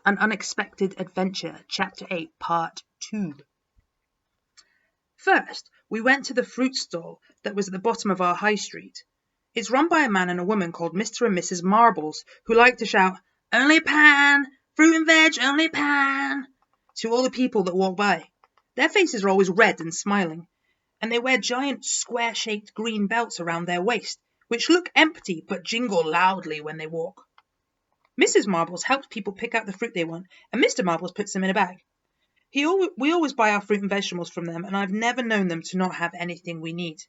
An Unexpected Adventure, Chapter 8, Part 2. First, we went to the fruit stall that was at the bottom of our high street. It's run by a man and a woman called Mr. and Mrs. Marbles, who like to shout, "Only pan! Fruit and veg, only pan!" to all the people that walk by. Their faces are always red and smiling, and they wear giant square-shaped green belts around their waist, which look empty but jingle loudly when they walk. Mrs. Marbles helps people pick out the fruit they want, and Mr. Marbles puts them in a bag. We always buy our fruit and vegetables from them, and I've never known them to not have anything we need.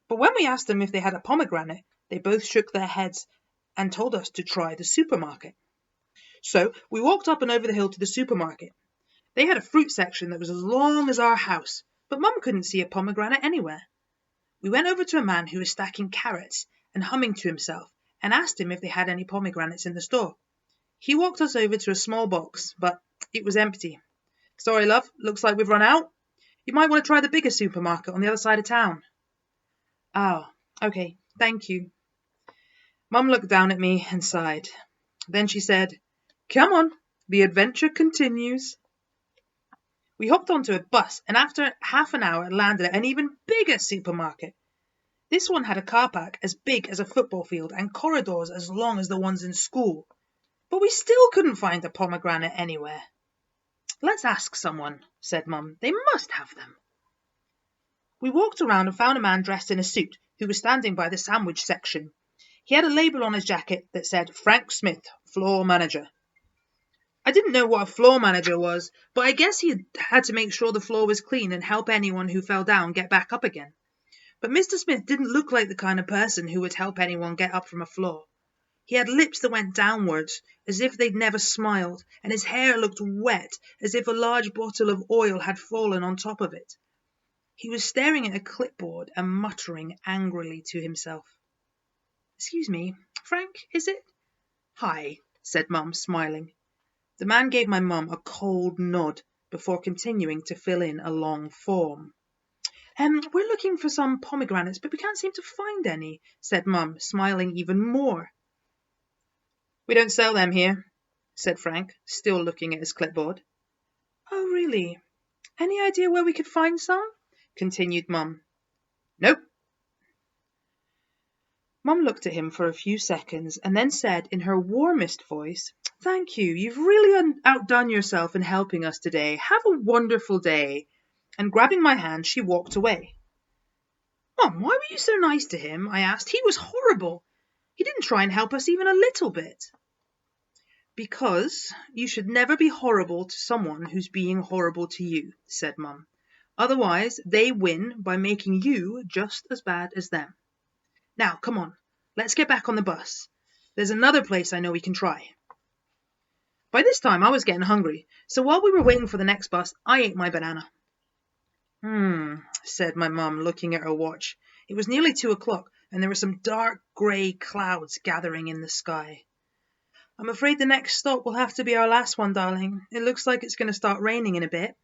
But when we asked them if they had a pomegranate, they both shook their heads and told us to try the supermarket. So we walked up and over the hill to the supermarket. They had a fruit section that was as long as our house, but Mum couldn't see a pomegranate anywhere. We went over to a man who was stacking carrots and humming to himself, and asked him if they had any pomegranates in the store. He walked us over to a small box, but it was empty. "Sorry, love, looks like we've run out. You might want to try the bigger supermarket on the other side of town." "Oh, okay, thank you." Mum looked down at me and sighed. Then she said, "Come on, the adventure continues." We hopped onto a bus, and after half an hour landed at an even bigger supermarket. This one had a car park as big as a football field and corridors as long as the ones in school. But we still couldn't find a pomegranate anywhere. "Let's ask someone," said Mum. "They must have them." We walked around and found a man dressed in a suit who was standing by the sandwich section. He had a label on his jacket that said, "Frank Smith, floor manager." I didn't know what a floor manager was, but I guess he had to make sure the floor was clean and help anyone who fell down get back up again. But Mr. Smith didn't look like the kind of person who would help anyone get up from a floor. He had lips that went downwards, as if they'd never smiled, and his hair looked wet, as if a large bottle of oil had fallen on top of it. He was staring at a clipboard and muttering angrily to himself. "Excuse me, Frank, is it?" "Hi," said Mum, smiling. The man gave my mum a cold nod before continuing to fill in a long form. "We're looking for some pomegranates, but we can't seem to find any," said Mum, smiling even more. "We don't sell them here," said Frank, still looking at his clipboard. "Oh, really? Any idea where we could find some?" continued Mum. "Nope." Mum looked at him for a few seconds and then said in her warmest voice, "Thank you. You've really outdone yourself in helping us today. Have a wonderful day." And grabbing my hand, she walked away. "Mum, why were you so nice to him?" I asked. "He was horrible. He didn't try and help us even a little bit." "Because you should never be horrible to someone who's being horrible to you," said Mum. "Otherwise, they win by making you just as bad as them. Now, come on, let's get back on the bus. There's another place I know we can try." By this time, I was getting hungry, so while we were waiting for the next bus, I ate my banana. Said my mum, looking at her watch. It was nearly 2:00, and there were some dark grey clouds gathering in the sky. "I'm afraid the next stop will have to be our last one, darling. It looks like it's going to start raining in a bit."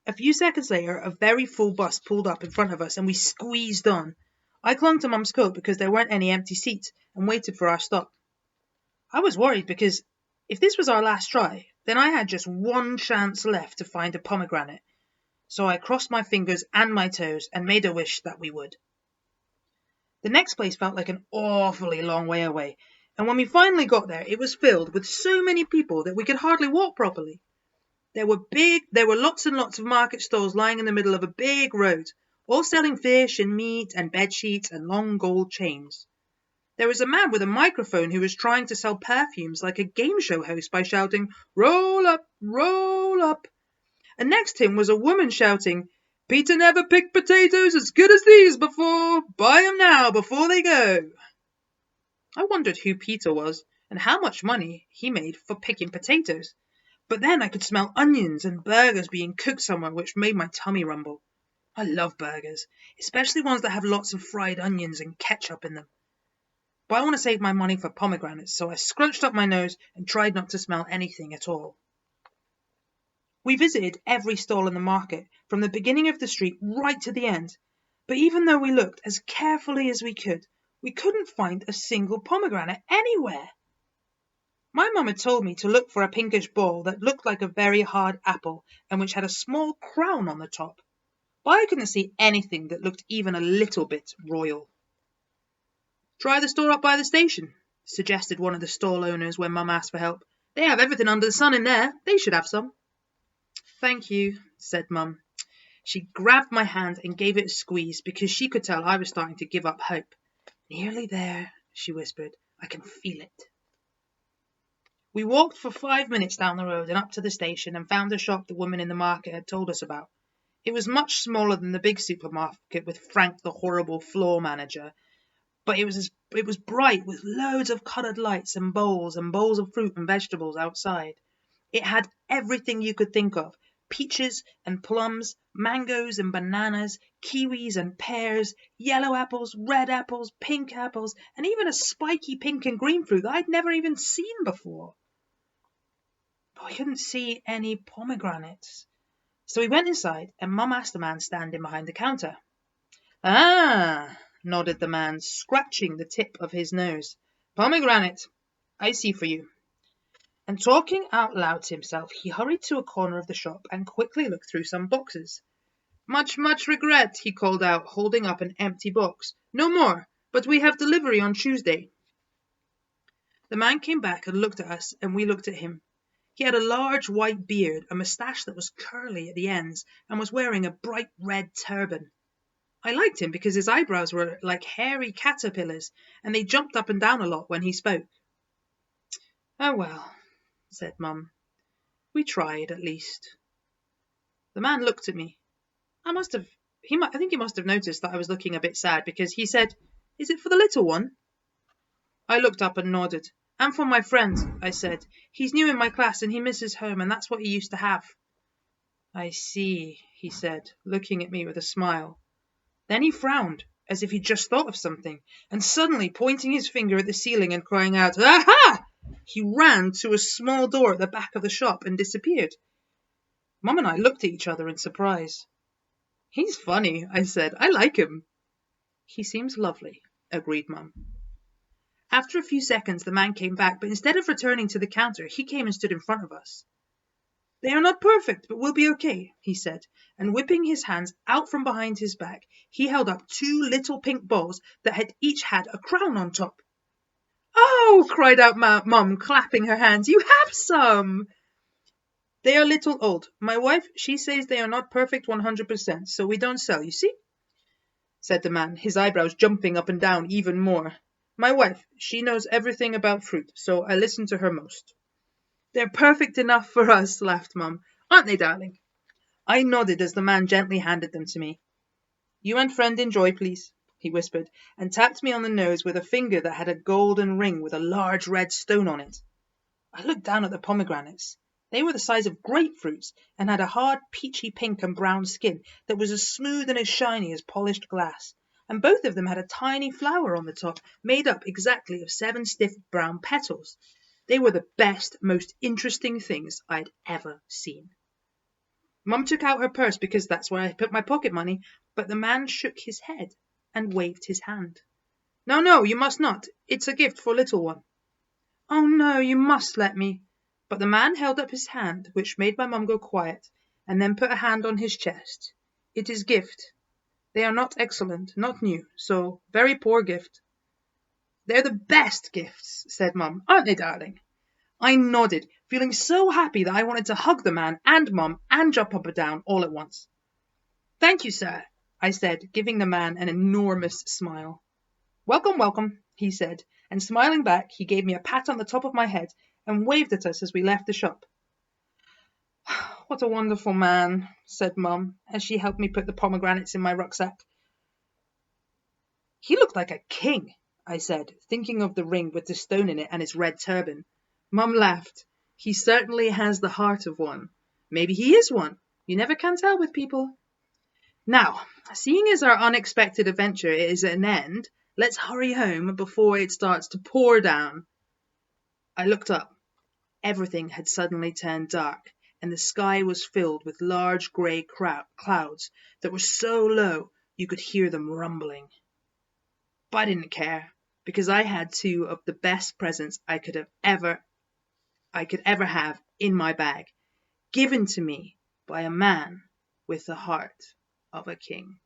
A few seconds later, a very full bus pulled up in front of us, and we squeezed on. I clung to Mum's coat because there weren't any empty seats, and waited for our stop. I was worried because if this was our last try, then I had just one chance left to find a pomegranate. So I crossed my fingers and my toes and made a wish that we would. The next place felt like an awfully long way away, and when we finally got there, it was filled with so many people that we could hardly walk properly. There were lots and lots of market stalls lying in the middle of a big road, all selling fish and meat and bedsheets and long gold chains. There was a man with a microphone who was trying to sell perfumes like a game show host by shouting, "Roll up, roll up." And next to him was a woman shouting, "Peter never picked potatoes as good as these before. Buy 'em now before they go." I wondered who Peter was and how much money he made for picking potatoes. But then I could smell onions and burgers being cooked somewhere, which made my tummy rumble. I love burgers, especially ones that have lots of fried onions and ketchup in them. But I want to save my money for pomegranates, so I scrunched up my nose and tried not to smell anything at all. We visited every stall in the market, from the beginning of the street right to the end, but even though we looked as carefully as we couldn't find a single pomegranate anywhere. My mum had told me to look for a pinkish ball that looked like a very hard apple and which had a small crown on the top, but I couldn't see anything that looked even a little bit royal. "Try the store up by the station," suggested one of the stall owners when Mum asked for help. "They have everything under the sun in there. They should have some." "Thank you," said Mum. She grabbed my hand and gave it a squeeze because she could tell I was starting to give up hope. "Nearly there," she whispered. "I can feel it." We walked for 5 minutes down the road and up to the station and found the shop the woman in the market had told us about. It was much smaller than the big supermarket with Frank the horrible floor manager, but it was bright with loads of coloured lights and bowls of fruit and vegetables outside. It had everything you could think of: peaches and plums, mangoes and bananas, kiwis and pears, yellow apples, red apples, pink apples, and even a spiky pink and green fruit that I'd never even seen before. But I couldn't see any pomegranates. So we went inside and Mum asked the man standing behind the counter. "Ah," nodded the man, scratching the tip of his nose. "Pomegranate. I see for you." And talking out loud to himself, he hurried to a corner of the shop and quickly looked through some boxes. "Much regret," he called out, holding up an empty box. "No more, but we have delivery on Tuesday." The man came back and looked at us, and we looked at him. He had a large white beard, a moustache that was curly at the ends, and was wearing a bright red turban. I liked him because his eyebrows were like hairy caterpillars, and they jumped up and down a lot when he spoke. "Oh well," said Mum. "We tried, at least." The man looked at me. I think he must have noticed that I was looking a bit sad because he said, "Is it for the little one?" I looked up and nodded. "And for my friend," I said. "He's new in my class and he misses home, and that's what he used to have." "I see," he said, looking at me with a smile. Then he frowned, as if he'd just thought of something, and suddenly pointing his finger at the ceiling and crying out, "Aha!" he ran to a small door at the back of the shop and disappeared. Mum and I looked at each other in surprise. "He's funny," I said. "I like him." "He seems lovely," agreed Mum. After a few seconds the man came back, but instead of returning to the counter, he came and stood in front of us. "They are not perfect, but we'll be okay," he said, and whipping his hands out from behind his back, he held up 2 little pink balls that had each had a crown on top. "Oh!" cried out Mum, clapping her hands. "You have some!" "They are a little old. My wife, she says they are not perfect 100%, so we don't sell, you see?" said the man, his eyebrows jumping up and down even more. "My wife, she knows everything about fruit, so I listen to her most." "They're perfect enough for us," laughed Mum. "Aren't they, darling?" I nodded as the man gently handed them to me. "You and friend enjoy, please," he whispered, and tapped me on the nose with a finger that had a golden ring with a large red stone on it. I looked down at the pomegranates. They were the size of grapefruits and had a hard peachy pink and brown skin that was as smooth and as shiny as polished glass, and both of them had a tiny flower on the top made up exactly of 7 stiff brown petals. They were the best, most interesting things I'd ever seen. Mum took out her purse because that's where I put my pocket money, but the man shook his head and waved his hand. No, you must not. It's a gift for little one." "Oh no, you must let me." But the man held up his hand, which made my mum go quiet, and then put a hand on his chest. "It is gift. They are not excellent, not new, so very poor gift." "They're the best gifts," said Mum. "Aren't they, darling?" I nodded, feeling so happy that I wanted to hug the man and Mum and jump up and down all at once. "Thank you, sir," I said, giving the man an enormous smile. "Welcome, welcome," he said, and smiling back, he gave me a pat on the top of my head and waved at us as we left the shop. "What a wonderful man," said Mum, as she helped me put the pomegranates in my rucksack. "He looked like a king," I said, thinking of the ring with the stone in it and his red turban. Mum laughed. "He certainly has the heart of one. Maybe he is one. You never can tell with people. Now, seeing as our unexpected adventure is at an end, let's hurry home before it starts to pour down." I looked up. Everything had suddenly turned dark, and the sky was filled with large grey clouds that were so low you could hear them rumbling. But I didn't care, because I had 2 of the best presents I could have ever I could ever have in my bag, given to me by a man with the heart of a king.